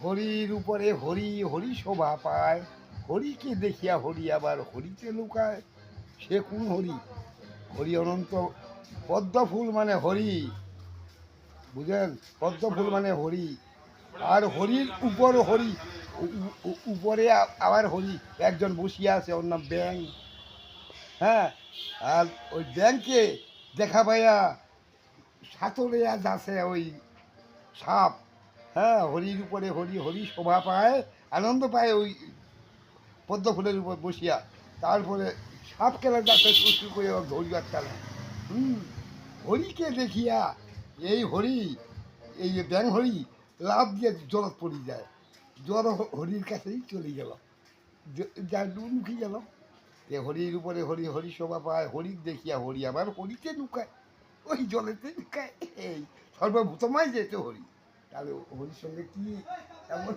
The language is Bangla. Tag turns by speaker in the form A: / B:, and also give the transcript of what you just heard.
A: হরির উপরে হরি হরি শোভা পায়, হরিকে দেখিয়া হরি আবার হরিতে লুকায়। সে কোন হরি? হরি অনন্ত। পদ্ম ফুল মানে হরি, বুঝলেন? পদ্ম ফুল মানে হরি। আর হরির উপর হরি, উপরে আবার হরি। একজন বসিয়া আছে, ওর নাম ব্যাং। হ্যাঁ, আর ওই ব্যাংকে দেখা পাইয়া সাঁতরে যাচ্ছে ওই সাপ। হ্যাঁ, হরির উপরে হরি হরি শোভা পায়, আনন্দ পায় ওই পদ্ম ফুলের উপর বসিয়া। তারপরে সাপ খেলা যাচ্ছে, শুরু করে ধরিবার খেলা। হুম, হরিকে দেখিয়া এই হরি, এই যে ব্যাং হরি লাভ দিয়ে জলত পড়ি যায়। জল হরির কাছেই চলে গেল, যা লুকি গেল। এ হরির উপরে হরি হরি শোভা পায়, হরি দেখিয়া হরি আবার হরিতে লুকায়, ওই জলেতে লুকায়। এই সর্বভূতমাই যেতে হরি। তাহলে হরির সঙ্গে কি এমন